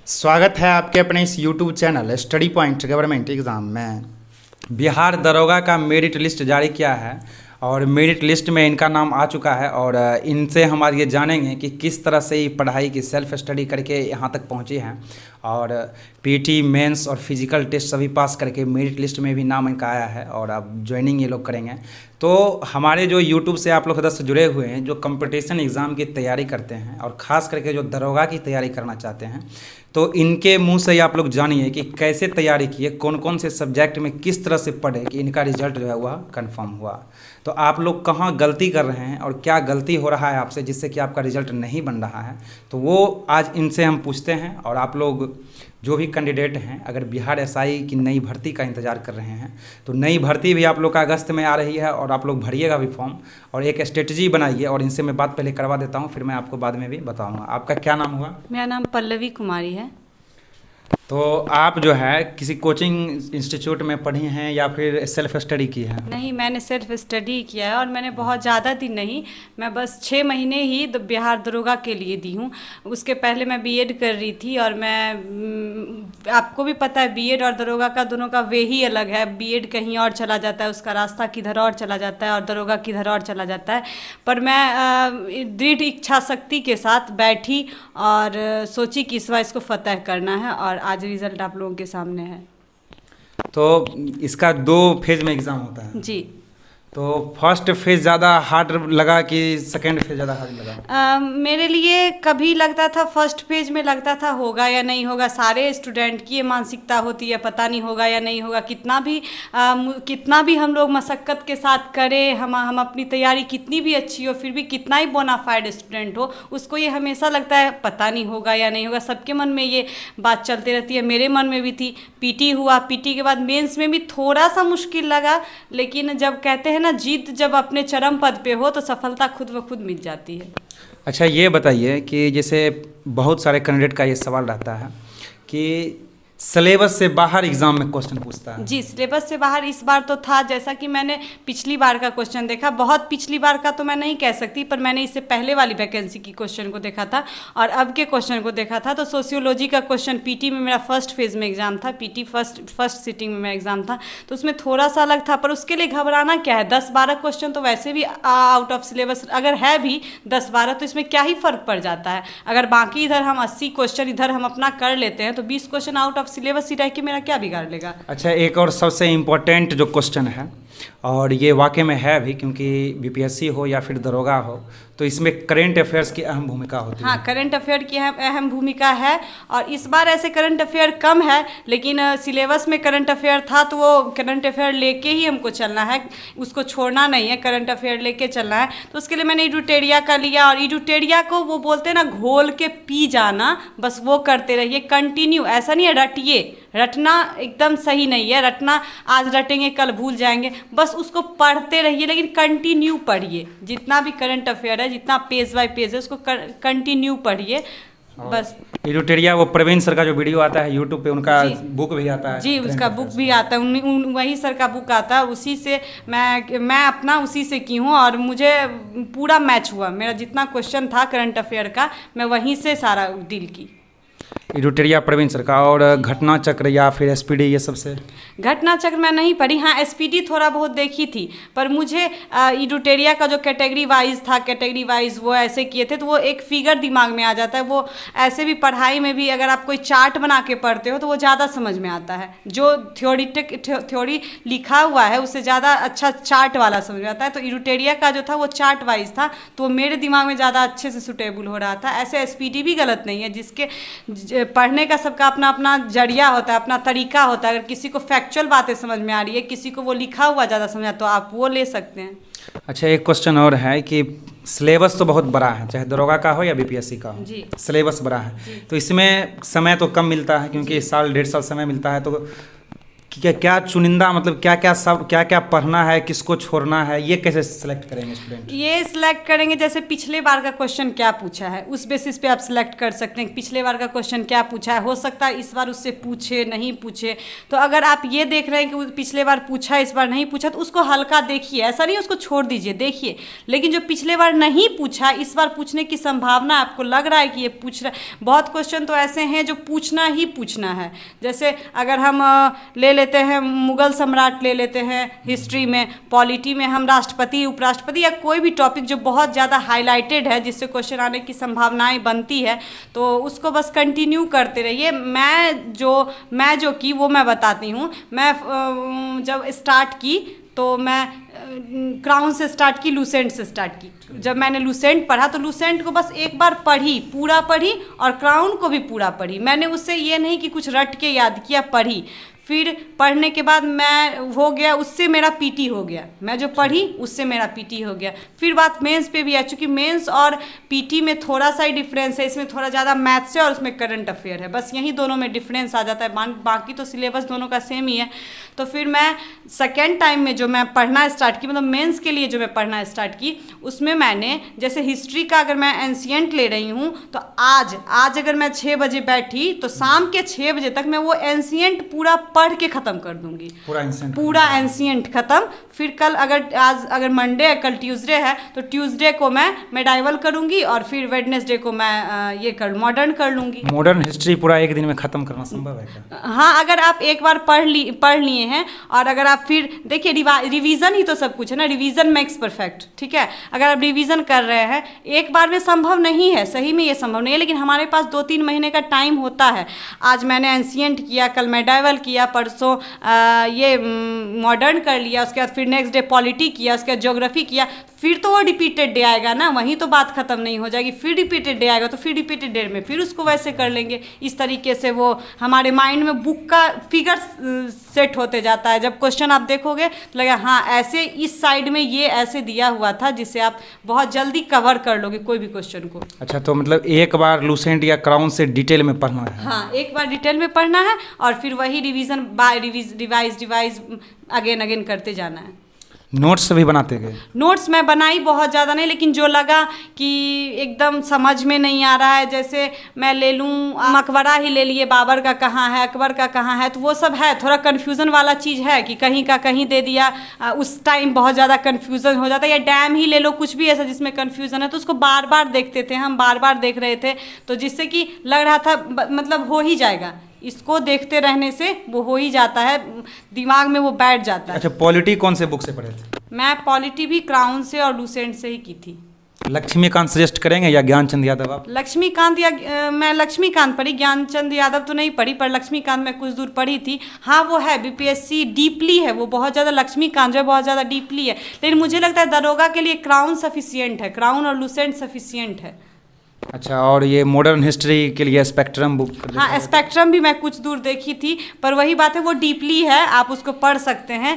स्वागत है आपके अपने इस YouTube channel study point government exam में। बिहार दरोगा का मेरिट लिस्ट जारी किया है और मेरिट लिस्ट में इनका नाम आ चुका है और इनसे हम आज ये जानेंगे कि किस तरह से ये पढ़ाई की सेल्फ स्टडी करके यहाँ तक पहुँचे हैं और पीटी मेंस और फिजिकल टेस्ट सभी पास करके मेरिट लिस्ट में भी नाम इनका आया है और अब ज्वाइनिंग ये लोग करेंगे। तो हमारे जो YouTube से आप लोग सदस्य जुड़े हुए हैं जो कंपटीशन एग्ज़ाम की तैयारी करते हैं और ख़ास करके जो दरोगा की तैयारी करना चाहते हैं, तो इनके मुंह से ही आप लोग जानिए कि कैसे तैयारी किए, कौन कौन से सब्जेक्ट में किस तरह से पढ़े कि इनका रिजल्ट जो है वह कंफर्म हुआ। तो आप लोग कहाँ गलती कर रहे हैं और क्या गलती हो रहा है आपसे जिससे कि आपका रिजल्ट नहीं बन रहा है, तो वो आज इनसे हम पूछते हैं। और आप लोग जो भी कैंडिडेट हैं अगर बिहार एसआई की नई भर्ती का इंतज़ार कर रहे हैं तो नई भर्ती भी आप लोग का अगस्त में आ रही है और आप लोग भरिएगा भी फॉर्म और एक स्ट्रेटजी बनाइए। और इनसे मैं बात पहले करवा देता हूँ, फिर मैं आपको बाद में भी बताऊँगा। आपका क्या नाम हुआ? मेरा नाम पल्लवी कुमारी है। तो आप जो है किसी कोचिंग इंस्टीट्यूट में पढ़ी हैं या फिर सेल्फ स्टडी की है? नहीं, मैंने सेल्फ स्टडी किया है और मैंने बहुत ज़्यादा दिन नहीं, मैं बस 6 महीने ही बिहार दरोगा के लिए दी हूँ। उसके पहले मैं बीएड कर रही थी और मैं आपको भी पता है बीएड और दरोगा का दोनों का वे ही अलग है। बीएड कहीं और चला जाता है, उसका रास्ता किधर और चला जाता है और दरोगा किधर और चला जाता है। पर मैं दृढ़ इच्छा शक्ति के साथ बैठी और सोची कि इस बार इसको फतह करना है और आज रिजल्ट आप लोगों के सामने है। तो इसका 2 फेज में एग्ज़ाम होता है जी। तो फर्स्ट फेज ज़्यादा हार्ड लगा कि सेकेंड फेज ज़्यादा हार्ड लगा? मेरे लिए कभी लगता था फर्स्ट फेज में लगता था होगा या नहीं होगा। सारे स्टूडेंट की ये मानसिकता होती है, पता नहीं होगा या नहीं होगा। कितना भी हम लोग मशक्क़त के साथ करें, हम अपनी तैयारी कितनी भी अच्छी हो, फिर भी कितना ही बोनाफाइड स्टूडेंट हो, उसको ये हमेशा लगता है पता नहीं होगा या नहीं होगा। सबके मन में ये बात चलती रहती है, मेरे मन में भी थी। पीटी हुआ, पीटी के बाद मेंस में भी थोड़ा सा मुश्किल लगा, लेकिन जब कहते हैं ना जीत जब अपने चरम पद पे हो तो सफलता खुद ब खुद मिल जाती है। अच्छा, ये बताइए कि जैसे बहुत सारे कैंडिडेट का ये सवाल रहता है कि सिलेबस से बाहर एग्जाम में क्वेश्चन पूछता है। जी, सिलेबस से बाहर इस बार तो था। जैसा कि मैंने पिछली बार का क्वेश्चन देखा, बहुत पिछली बार का तो मैं नहीं कह सकती, पर मैंने इससे पहले वाली वैकेंसी की क्वेश्चन को देखा था और अब के क्वेश्चन को देखा था। तो सोशियोलॉजी का क्वेश्चन पीटी में मेरा फर्स्ट फेज में एग्जाम था, पीटी फर्स्ट सिटिंग में मेरा एग्जाम था, तो उसमें थोड़ा सा अलग था। पर उसके लिए घबराना क्या है, 10-12 क्वेश्चन तो वैसे भी आउट ऑफ सिलेबस अगर है भी 10-12 तो इसमें क्या ही फ़र्क पड़ जाता है। अगर बाकी इधर हम 80 क्वेश्चन इधर हम अपना कर लेते हैं तो 20 क्वेश्चन आउट ऑफ सिलेबस ही रह के मेरा क्या बिगाड़ लेगा। अच्छा, एक और सबसे इम्पोर्टेंट जो क्वेश्चन है और ये वाकई में है भी, क्योंकि बीपीएससी हो या फिर दरोगा हो तो इसमें करंट अफेयर्स की अहम भूमिका होती है। हाँ, करंट अफेयर की अहम भूमिका है और इस बार ऐसे करंट अफेयर कम है, लेकिन सिलेबस में करंट अफेयर था तो वो करंट अफेयर लेके ही हमको चलना है, उसको छोड़ना नहीं है, करंट अफेयर लेके चलना है। तो उसके लिए मैंने इडुटेरिया का लिया और इडुटेरिया को वो बोलते हैं ना घोल के पी जाना, बस वो करते रहिए कंटिन्यू। ऐसा नहीं है रटिए, रटना एकदम सही नहीं है। रटना आज रटेंगे कल भूल जाएंगे, बस उसको पढ़ते रहिए, लेकिन कंटिन्यू पढ़िए। जितना भी करंट अफेयर है, जितना पेज बाय पेज है, उसको कंटिन्यू पढ़िए बस। इडुटेरिया वो प्रवीण सर का जो वीडियो आता है यूट्यूब पे, उनका बुक भी आता है। जी, उसका बुक भी आता है, वही सर का बुक आता है, उसी से मैं अपना उसी से की हूँ और मुझे पूरा मैच हुआ। मेरा जितना क्वेश्चन था करंट अफेयर का मैं वहीं से सारा डील की। इडुटेरिया प्रवीण सर का। और घटना चक्र या फिर एसपीडी, ये सबसे घटना चक्र मैं नहीं पढ़ी। हाँ, एसपीडी थोड़ा बहुत देखी थी, पर मुझे इडुटेरिया का जो कैटेगरी वाइज था, कैटेगरी वाइज वो ऐसे किए थे तो वो एक फिगर दिमाग में आ जाता है। वो ऐसे भी पढ़ाई में भी अगर आप कोई चार्ट बना के पढ़ते हो तो वो ज़्यादा समझ में आता है। जो थ्योरी लिखा हुआ है उससे ज़्यादा अच्छा चार्ट वाला समझ में आता है। तो इडुटेरिया का जो था वो चार्ट वाइज था तो वो मेरे दिमाग में ज़्यादा अच्छे से सुटेबल हो रहा था। ऐसे एसपीडी भी गलत नहीं है, जिसके पढ़ने का सबका अपना अपना जरिया होता है, अपना तरीका होता है। अगर किसी को फैक्चुअल बातें समझ में आ रही है, किसी को वो लिखा हुआ ज़्यादा समझ आता तो आप वो ले सकते हैं। अच्छा, एक क्वेश्चन और है कि सिलेबस तो बहुत बड़ा है, चाहे दरोगा का हो या बीपीएससी का हो, जी सिलेबस बड़ा है, तो इसमें समय तो कम मिलता है क्योंकि साल 1.5 साल समय मिलता है। तो क्या क्या चुनिंदा, मतलब क्या क्या सब क्या क्या पढ़ना है, किसको छोड़ना है, ये कैसे सिलेक्ट करेंगे स्टूडेंट? ये सिलेक्ट करेंगे जैसे पिछले बार का क्वेश्चन क्या पूछा है, उस बेसिस पे आप सिलेक्ट कर सकते हैं। पिछले बार का क्वेश्चन क्या पूछा है, हो सकता है इस बार उससे पूछे नहीं पूछे। तो अगर आप ये देख रहे हैं कि पिछले बार पूछा इस बार नहीं पूछा, तो उसको हल्का देखिए, ऐसा नहीं उसको छोड़ दीजिए, देखिए। लेकिन जो पिछले बार नहीं पूछा, इस बार पूछने की संभावना आपको लग रहा है कि ये पूछ रहा है। बहुत क्वेश्चन तो ऐसे हैं जो पूछना ही पूछना है। जैसे अगर हम ले लेते हैं मुगल सम्राट, ले लेते हैं हिस्ट्री में, पॉलिटी में हम राष्ट्रपति उपराष्ट्रपति या कोई भी टॉपिक जो बहुत ज़्यादा हाईलाइटेड है, जिससे क्वेश्चन आने की संभावनाएं बनती है, तो उसको बस कंटिन्यू करते रहिए। मैं जो की वो मैं बताती हूँ। मैं जब स्टार्ट की तो मैं क्राउन से स्टार्ट की, लूसेंट से स्टार्ट की। जब मैंने लूसेंट पढ़ा तो लूसेंट को बस एक बार पढ़ी, पूरा पढ़ी, और क्राउन को भी पूरा पढ़ी। मैंने उससे ये नहीं कि कुछ रट के याद किया, पढ़ी। फिर पढ़ने के बाद मैं हो गया, उससे मेरा पीटी हो गया। मैं जो पढ़ी उससे मेरा पीटी हो गया। फिर बात मेंस पे भी है, चूँकि मेंस और पीटी में थोड़ा सा ही डिफरेंस है। इसमें थोड़ा ज़्यादा मैथ्स है और उसमें करंट अफेयर है, बस यही दोनों में डिफरेंस आ जाता है। बाकी तो सिलेबस दोनों का सेम ही है। तो फिर मैं सेकेंड टाइम में जो मैं पढ़ना स्टार्ट की, मतलब मेंस के लिए जो मैं पढ़ना स्टार्ट की, उसमें मैंने जैसे हिस्ट्री का अगर मैं एंशिएंट ले रही हूँ, तो आज अगर मैं 6 बजे बैठी तो शाम के 6 बजे तक मैं वो एंशिएंट पूरा पढ़ के ख़त्म कर दूंगी, पूरा एंशिएंट ख़त्म। फिर कल अगर मंडे है, कल ट्यूसडे है, तो ट्यूसडे को मैं मेडाइवल करूंगी और फिर वेडनेसडे को मैं मॉडर्न कर लूंगी। मॉडर्न हिस्ट्री पूरा एक दिन में ख़त्म करना संभव है क्या? हाँ, अगर आप एक बार पढ़ लिए हैं, और अगर आप फिर देखिए, रिवीजन ही तो सब कुछ है ना, रिवीजन मेक्स परफेक्ट, ठीक है। अगर आप रिवीजन कर रहे हैं एक बार में, संभव नहीं है, सही में ये संभव नहीं है, लेकिन हमारे पास 2-3 महीने का टाइम होता है। आज मैंने एंशिएंट किया, कल मेडाइवल किया, परसों ये मॉडर्न कर लिया, उसके बाद फिर नेक्स्ट डे पॉलिटी किया, उसके बाद ज्योग्राफी किया। फिर तो वो रिपीटेड डे आएगा ना, वहीं तो बात खत्म नहीं हो जाएगी। फिर रिपीटेड डे आएगा तो फिर रिपीटेड डे में फिर उसको वैसे कर लेंगे। इस तरीके से वो हमारे माइंड में बुक का फिगर सेट होते जाता है। जब क्वेश्चन आप देखोगे तो लगेगा हाँ, ऐसे इस साइड में ये ऐसे दिया हुआ था, जिससे आप बहुत जल्दी कवर कर लोगे कोई भी क्वेश्चन को। अच्छा, तो मतलब एक बार लूसेंट या क्राउन से डिटेल में पढ़ना है? हाँ, एक बार डिटेल में पढ़ना है और फिर वही रिवीजन रिवाइज अगेन करते जाना है। नोट्स भी बनाते गए? नोट्स मैं बनाई बहुत ज़्यादा नहीं, लेकिन जो लगा कि एकदम समझ में नहीं आ रहा है, जैसे मैं ले लूँ मकबरा ही ले लिए, बाबर का कहाँ है, अकबर का कहाँ है, तो वो सब है, थोड़ा कन्फ्यूज़न वाला चीज़ है कि कहीं का कहीं दे दिया, उस टाइम बहुत ज़्यादा कन्फ्यूज़न हो जाता है। या डैम ही ले लो, कुछ भी ऐसा जिसमें कन्फ्यूज़न है, तो उसको बार बार देखते थे हम, बार बार देख रहे थे, तो जिससे कि लग रहा था मतलब हो ही जाएगा। इसको देखते रहने से वो हो ही जाता है, दिमाग में वो बैठ जाता है। अच्छा, पॉलिटी कौन से बुक से पढ़े थे? मैं पॉलिटी भी क्राउन से और लूसेंट से ही की थी। लक्ष्मीकांत सजेस्ट करेंगे या ज्ञानचंद यादव? आप लक्ष्मीकांत मैं लक्ष्मीकांत पढ़ी, ज्ञानचंद यादव तो नहीं पढ़ी, पर लक्ष्मीकांत मैं कुछ दूर पढ़ी थी। हाँ, वो है बीपीएससी डीपली है, वो बहुत ज़्यादा, लक्ष्मीकांत जो है बहुत ज़्यादा डीपली है। लेकिन मुझे लगता है दरोगा के लिए क्राउन सफिशियंट है, क्राउन और लूसेंट सफिशियंट है। अच्छा, और ये मॉडर्न हिस्ट्री के लिए स्पेक्ट्रम बुक? हाँ, स्पेक्ट्रम भी मैं कुछ दूर देखी थी, पर वही बात है, वो डीपली है, आप उसको पढ़ सकते हैं।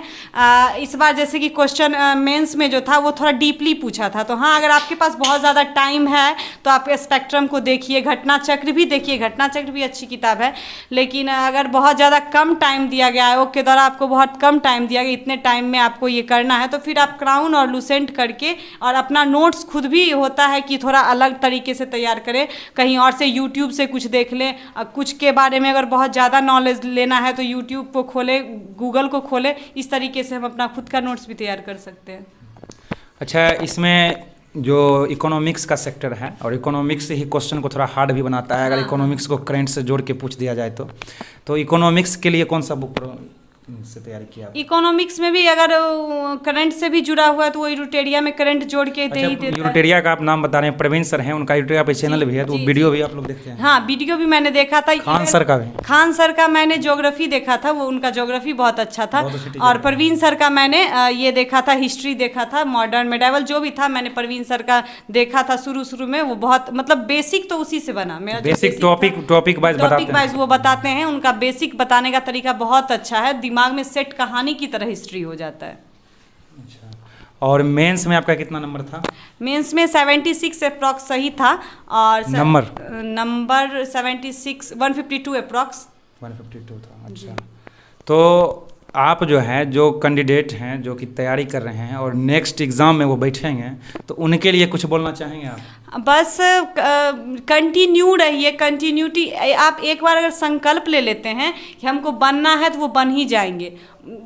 इस बार जैसे कि क्वेश्चन मेंस में जो था वो थोड़ा डीपली पूछा था, तो हाँ, अगर आपके पास बहुत ज़्यादा टाइम है तो आप स्पेक्ट्रम को देखिए, घटना चक्र भी देखिए, घटना चक्र भी अच्छी किताब है। लेकिन अगर बहुत ज़्यादा कम टाइम दिया गया है, के द्वारा आपको बहुत कम टाइम दिया गया, इतने टाइम में आपको ये करना है, तो फिर आप क्राउन और लूसेंट करके, और अपना नोट्स खुद भी होता है कि थोड़ा अलग तरीके से तैयार करें, कहीं और से यूट्यूब से कुछ देख लें, कुछ के बारे में अगर बहुत ज़्यादा नॉलेज लेना है तो यूट्यूब को खोले, गूगल को खोले, इस तरीके से हम अपना खुद का नोट्स भी तैयार कर सकते हैं। अच्छा, इसमें जो इकोनॉमिक्स का सेक्टर है, और इकोनॉमिक्स से ही क्वेश्चन को थोड़ा हार्ड भी बनाता है, अगर इकोनॉमिक्स को करंट से जोड़ के पूछ दिया जाए तो इकोनॉमिक्स के लिए कौन सा बुक से तैयारी किया? इकोनॉमिक्स में भी अगर करंट से भी जुड़ा हुआ है तो वो यूटेरिया में करंट जोड़ के दे ही देता है। यूटेरिया का आप नाम बता रहे हैं, प्रवीण सर हैं, उनका यूटेरिया पे चैनल भी है, तो वीडियो भी आप लोग देखते हैं? हाँ, वीडियो भी मैंने देखा था। खान सर का भी? खान सर का मैंने ज्योग्राफी देखा था, वो उनका ज्योग्राफी बहुत अच्छा था। और प्रवीण सर का मैंने ये देखा था, हिस्ट्री देखा था, मॉडर्न मेडाइवल जो भी था, मैंने प्रवीण सर का देखा था शुरू में। वो बहुत मतलब बेसिक तो उसी से बना, मेरा बेसिक टॉपिक वाइज वो बताते हैं, उनका बेसिक बताने का तरीका बहुत अच्छा है, दिमाग में सेट कहानी की तरह हिस्ट्री हो जाता है। अच्छा, और मेंस में आपका कितना नंबर था? मेंस में 76 अप्रॉक्स सही था, और नंबर 76 152 अप्रॉक्स 152 था। अच्छा, तो आप जो है जो कैंडिडेट हैं जो कि तैयारी कर रहे हैं और नेक्स्ट एग्ज़ाम में वो बैठेंगे, तो उनके लिए कुछ बोलना चाहेंगे आप? बस कंटिन्यू रहिए, कंटिन्यूटी। आप एक बार अगर संकल्प ले लेते हैं कि हमको बनना है तो वो बन ही जाएंगे।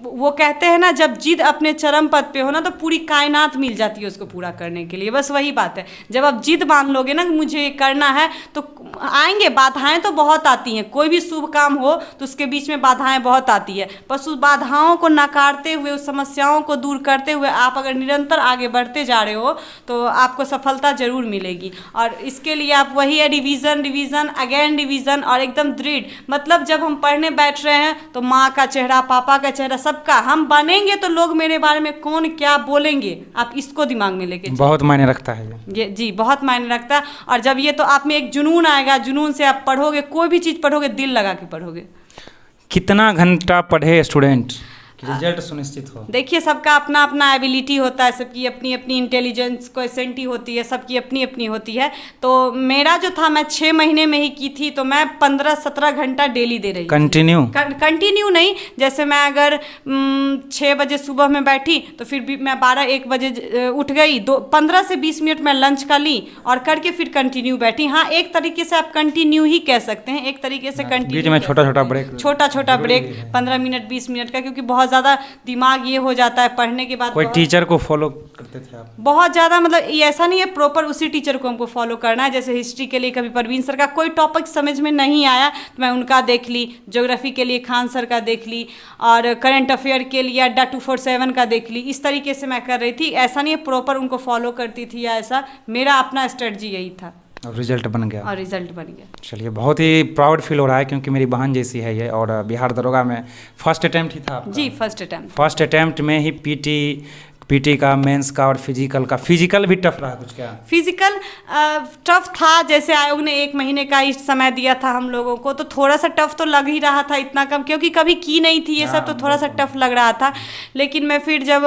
वो कहते हैं ना, जब जिद अपने चरम पद पे हो ना तो पूरी कायनात मिल जाती है उसको पूरा करने के लिए। बस वही बात है, जब आप जिद मान लोगे ना कि मुझे ये करना है, तो आएंगे बाधाएं तो बहुत आती हैं। कोई भी शुभ काम हो तो उसके बीच में बाधाएं बहुत आती है, बस उस बाधाओं को नकारते हुए, उस समस्याओं को दूर करते हुए आप अगर निरंतर आगे बढ़ते जा रहे हो तो आपको सफलता जरूर मिलेगी। और इसके लिए आप वही है, रिवीजन रिवीजन अगेन रिवीजन, और एकदम दृढ़। मतलब जब हम पढ़ने बैठ रहे हैं तो माँ का चेहरा, पापा का चेहरा, सबका हम बनेंगे तो लोग मेरे बारे में कौन क्या बोलेंगे, आप इसको दिमाग में लेके बहुत मायने रखता है ये। जी बहुत मायने रखता है। और जब ये तो आप में एक जुनून आएगा, जुनून से आप पढ़ोगे, कोई भी चीज़ पढ़ोगे दिल लगा के पढ़ोगे। कितना घंटा पढ़े स्टूडेंट रिजल्ट सुनिश्चित हो? देखिए, सबका अपना अपना एबिलिटी होता है, सबकी अपनी अपनी इंटेलिजेंस कोएफिशिएंट होती है, सबकी अपनी अपनी होती है। तो मेरा जो था, मैं 6 महीने में ही की थी, तो मैं 15-17 घंटा डेली दे रही। कंटिन्यू नहीं, जैसे मैं अगर 6 बजे सुबह में बैठी तो फिर भी मैं 12-1 बजे उठ गई, 15 से 20 मिनट मैं लंच का ली और करके फिर कंटिन्यू बैठी। हाँ, एक तरीके से आप कंटिन्यू ही कह सकते हैं, एक तरीके से कंटिन्यू, बीच में छोटा छोटा ब्रेक 15 मिनट 20 मिनट का, क्योंकि बहुत ज़्यादा दिमाग ये हो जाता है पढ़ने के बाद। कोई टीचर को फॉलो करते थे आप? बहुत ज़्यादा, मतलब ये ऐसा नहीं है प्रॉपर उसी टीचर को हमको फॉलो करना है। जैसे हिस्ट्री के लिए कभी परवीन सर का कोई टॉपिक समझ में नहीं आया तो मैं उनका देख ली, ज्योग्राफी के लिए खान सर का देख ली, और करंट अफेयर के लिए अड्डा 247 का देख ली। इस तरीके से मैं कर रही थी, ऐसा नहीं है प्रॉपर उनको फॉलो करती थी या ऐसा। मेरा अपना स्ट्रेटजी यही था और रिजल्ट बन गया। चलिए, बहुत ही प्राउड फील हो रहा है, क्योंकि मेरी बहन जैसी है ये, और बिहार दरोगा में फर्स्ट अटैम्प्ट ही था आपका? जी, फर्स्ट अटैम्प्ट में ही पीटी का, मेंस का और फिजिकल भी टफ रहा कुछ? क्या फिजिकल टफ था, जैसे आयोग ने 1 महीने का ही समय दिया था हम लोगों को, तो थोड़ा सा टफ तो लग ही रहा था, इतना कम, क्योंकि कभी की नहीं थी ये सब, तो थोड़ा सा टफ लग रहा था। लेकिन मैं फिर जब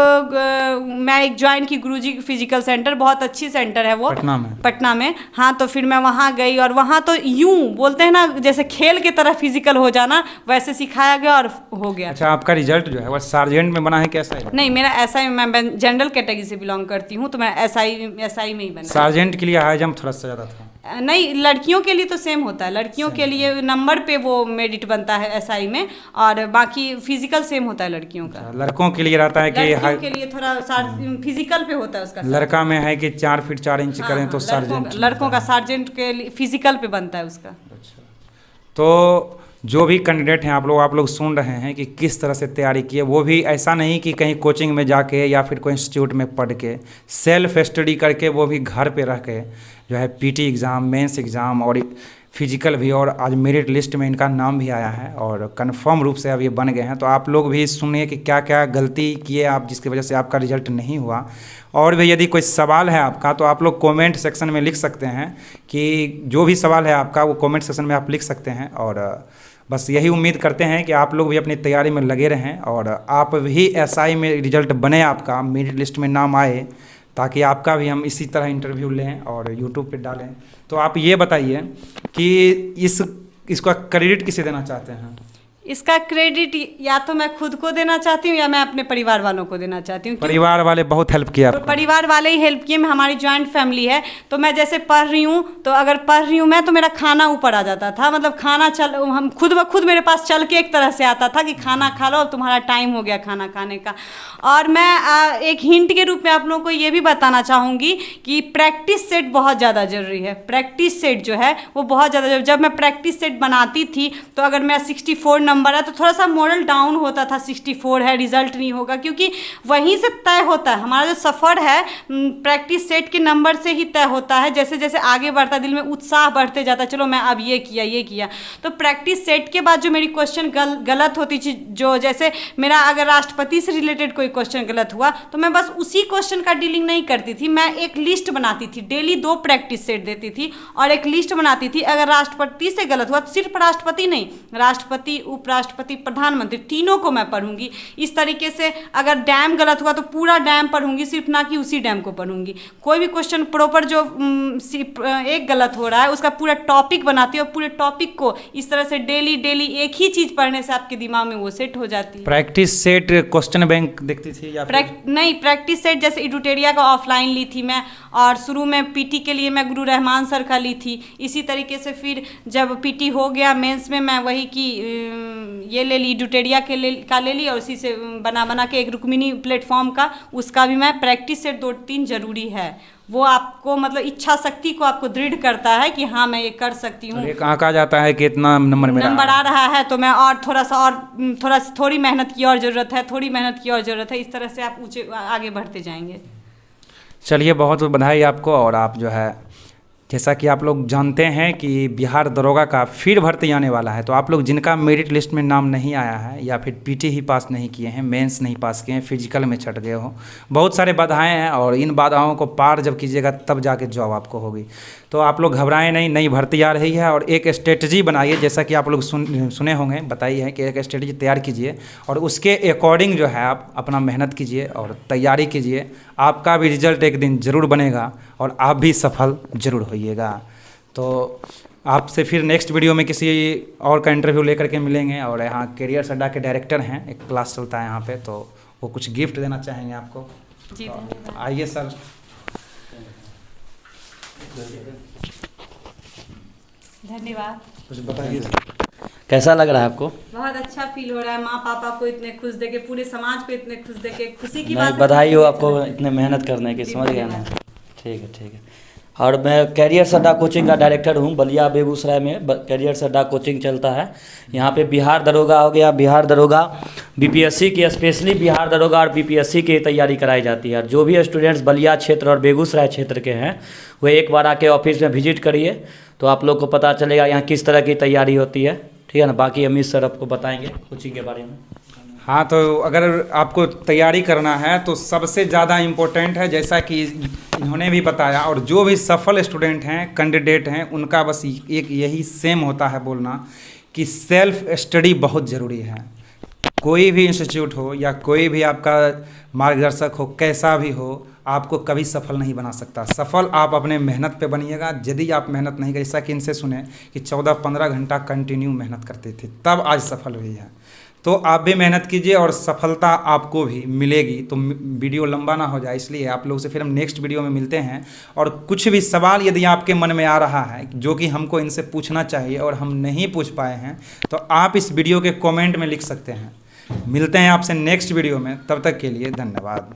मैं एक ज्वाइन की गुरुजी फिजिकल सेंटर, बहुत अच्छी सेंटर है वो पटना में। हाँ, तो फिर मैं वहाँ गई, और वहाँ तो यूँ बोलते हैं ना, जैसे खेल के तरह फिजिकल हो जाना, वैसे सिखाया गया और हो गया। अच्छा, आपका रिजल्ट जो है वो सार्जेंट में बना है कैसा है? नहीं, मेरा SI में, मैं जनरल कैटेगरी से बिलोंग करती हूँ, तो मैं SI में ही बना। सार्जेंट के लिए हाई जंप थोड़ा सा ज़्यादा था? नहीं, लड़कियों के लिए तो सेम होता है, लड़कियों के लिए नंबर पे वो मेरिट बनता है SI में, और बाकी फिजिकल सेम होता है लड़कियों का। लड़कों के लिए रहता है कि लड़कियों के लिए थोड़ा फिजिकल पे होता है उसका। लड़का में है कि 4 फीट 4 इंच करें तो सार्जेंट। लड़कों का सार्जेंट के लिए फिजिकल पे बनता है उसका। अच्छा, तो जो भी कैंडिडेट हैं आप लोग सुन रहे हैं कि किस तरह से तैयारी किए, वो भी ऐसा नहीं कि कहीं कोचिंग में जाके या फिर कोई इंस्टीट्यूट में पढ़ के, सेल्फ स्टडी करके, वो भी घर पे रह के जो है पीटी एग्ज़ाम, मेंस एग्ज़ाम और फिजिकल भी, और आज मेरिट लिस्ट में इनका नाम भी आया है और कंफर्म रूप से अब ये बन गए हैं। तो आप लोग भी सुनिए कि क्या क्या गलती किए आप जिसकी वजह से आपका रिजल्ट नहीं हुआ। और भी यदि कोई सवाल है आपका तो आप लोग कमेंट सेक्शन में लिख सकते हैं, कि जो भी सवाल है आपका वो कमेंट सेक्शन में आप लिख सकते हैं। और बस यही उम्मीद करते हैं कि आप लोग भी अपनी तैयारी में लगे रहें और आप भी SI में रिजल्ट बने, आपका मेरिट लिस्ट में नाम आए, ताकि आपका भी हम इसी तरह इंटरव्यू लें और यूट्यूब पे डालें। तो आप ये बताइए कि इसका क्रेडिट किसे देना चाहते हैं? इसका क्रेडिट या तो मैं खुद को देना चाहती हूँ या मैं अपने परिवार वालों को देना चाहती हूँ। परिवार वाले बहुत हेल्प किया आपको? परिवार वाले ही हेल्प किए। हमारी जॉइंट फैमिली है, तो मैं जैसे पढ़ रही हूँ, तो अगर पढ़ रही हूँ मैं, तो मेरा खाना ऊपर आ जाता था, मतलब खाना हम खुद ब खुद मेरे पास चल के एक तरह से आता था कि खाना खा लो, अब तुम्हारा टाइम हो गया खाना खाने का। और मैं एक हिंट के रूप में आप लोगों को ये भी बताना चाहूँगी कि प्रैक्टिस सेट बहुत ज़्यादा ज़रूरी है। प्रैक्टिस सेट जो है वो बहुत ज़्यादा, जब मैं प्रैक्टिस सेट बनाती थी तो अगर मैं 64 नंबर है तो थोड़ा सा मोरल डाउन होता था, 64 है रिजल्ट नहीं होगा, क्योंकि वहीं से तय होता है हमारा जो सफ़र है, प्रैक्टिस सेट के नंबर से ही तय होता है। जैसे जैसे आगे बढ़ता दिल में उत्साह बढ़ते जाता, चलो मैं अब ये किया। तो प्रैक्टिस सेट के बाद जो मेरी क्वेश्चन गलत होती थी, जो जैसे मेरा अगर राष्ट्रपति से रिलेटेड कोई क्वेश्चन गलत हुआ तो मैं बस उसी क्वेश्चन का डीलिंग नहीं करती थी, मैं एक लिस्ट बनाती थी, डेली 2 प्रैक्टिस सेट देती थी और एक लिस्ट बनाती थी। अगर राष्ट्रपति से गलत हुआ तो सिर्फ राष्ट्रपति नहीं, राष्ट्रपति, उप उपराष्ट्रपति, प्रधानमंत्री, तीनों को मैं पढ़ूंगी। इस तरीके से अगर डैम गलत हुआ तो पूरा डैम पढ़ूंगी, सिर्फ ना कि उसी डैम को पढ़ूंगी। कोई भी क्वेश्चन प्रॉपर जो एक गलत हो रहा है उसका पूरा टॉपिक बनाती है और पूरे टॉपिक को इस तरह से डेली डेली एक ही चीज़ पढ़ने से आपके दिमाग में वो सेट हो जाती है। प्रैक्टिस सेट क्वेश्चन बैंक देखती थी या नहीं, प्रैक्टिस सेट जैसे इडुटेरिया का ऑफलाइन ली थी मैं, और शुरू में पीटी के लिए मैं गुरु रहमान सर का ली थी। इसी तरीके से फिर जब पीटी हो गया मेंस में मैं वही की ये ले ली, इडुटेरिया के ले ली, और उसी से बना के एक रुक्मिणी प्लेटफॉर्म का उसका भी मैं प्रैक्टिस सेट 2-3 जरूरी है। वो आपको मतलब इच्छा शक्ति को आपको दृढ़ करता है कि हाँ मैं ये कर सकती हूँ। एक आंका जाता है कि इतना नंबर आ रहा है तो मैं और थोड़ी मेहनत की और ज़रूरत है, थोड़ी मेहनत की और ज़रूरत है। इस तरह से आप ऊंचे आगे बढ़ते जाएंगे। चलिए, बहुत बहुत बधाई आपको। और आप जो है, जैसा कि आप लोग जानते हैं कि बिहार दरोगा का फिर भर्ती आने वाला है, तो आप लोग जिनका मेरिट लिस्ट में नाम नहीं आया है या फिर पीटी ही पास नहीं किए हैं, मेंस नहीं पास किए हैं, फिजिकल में छट गए हो, बहुत सारे बाधाएं हैं, और इन बाधाओं को पार जब कीजिएगा तब जाके जॉब आपको होगी। तो आप लोग घबराएं नहीं, नई भर्ती आ रही है, और एक स्ट्रेटजी बनाइए, जैसा कि आप लोग सुने होंगे, बताइए है कि एक स्ट्रेटजी तैयार कीजिए और उसके अकॉर्डिंग जो है आप अपना मेहनत कीजिए और तैयारी कीजिए। आपका भी रिजल्ट एक दिन ज़रूर बनेगा और आप भी सफल ज़रूर होइएगा। तो आपसे फिर नेक्स्ट वीडियो में किसी और का इंटरव्यू लेकर के मिलेंगे। और यहाँ कैरियर अड्डा के डायरेक्टर हैं, एक क्लास चलता है यहाँ पे, तो वो कुछ गिफ्ट देना चाहेंगे आपको। जी धन्यवाद। आइए सर। धन्यवाद। कुछ बताइए। कैसा लग रहा है आपको? बहुत अच्छा फील हो रहा है, माँ पापा को इतने खुश देके, पूरे समाज को इतने खुश देके, खुशी की बात है। बधाई हो आपको इतने मेहनत करने की, समझ गए ना? ठीक है, ठीक है। और मैं कैरियर अड्डा कोचिंग का डायरेक्टर हूँ। बलिया बेगूसराय में कैरियर अड्डा कोचिंग चलता है। यहाँ पे बिहार दरोगा हो गया, बिहार दरोगा बीपीएससी की, स्पेशली बिहार दरोगा और बीपीएससी की तैयारी कराई जाती है। और जो भी स्टूडेंट्स बलिया क्षेत्र और बेगूसराय क्षेत्र के हैं वो एक बार आके ऑफिस में विजिट करिए, तो आप लोग को पता चलेगा यहाँ किस तरह की तैयारी होती है। ठीक है ना? बाकी अमित सर आपको बताएंगे कोचिंग के बारे में। हाँ, तो अगर आपको तैयारी करना है तो सबसे ज़्यादा इम्पोर्टेंट है, जैसा कि इन्होंने भी बताया, और जो भी सफल स्टूडेंट हैं, कैंडिडेट हैं, उनका बस एक यही सेम होता है बोलना कि सेल्फ स्टडी बहुत ज़रूरी है। कोई भी इंस्टीट्यूट हो या कोई भी आपका मार्गदर्शक हो, कैसा भी हो, आपको कभी सफल नहीं बना सकता। सफल आप अपने मेहनत पे बनिएगा। यदि आप मेहनत नहीं करें, जैसा कि इनसे सुने कि 14-15 घंटा कंटिन्यू मेहनत करते थे, तब आज सफल हुई है। तो आप भी मेहनत कीजिए और सफलता आपको भी मिलेगी। तो वीडियो लंबा ना हो जाए, इसलिए आप लोगों से फिर हम नेक्स्ट वीडियो में मिलते हैं। और कुछ भी सवाल यदि आपके मन में आ रहा है जो कि हमको इनसे पूछना चाहिए और हम नहीं पूछ पाए हैं, तो आप इस वीडियो के कमेंट में लिख सकते हैं। मिलते हैं आपसे नेक्स्ट वीडियो में, तब तक के लिए धन्यवाद।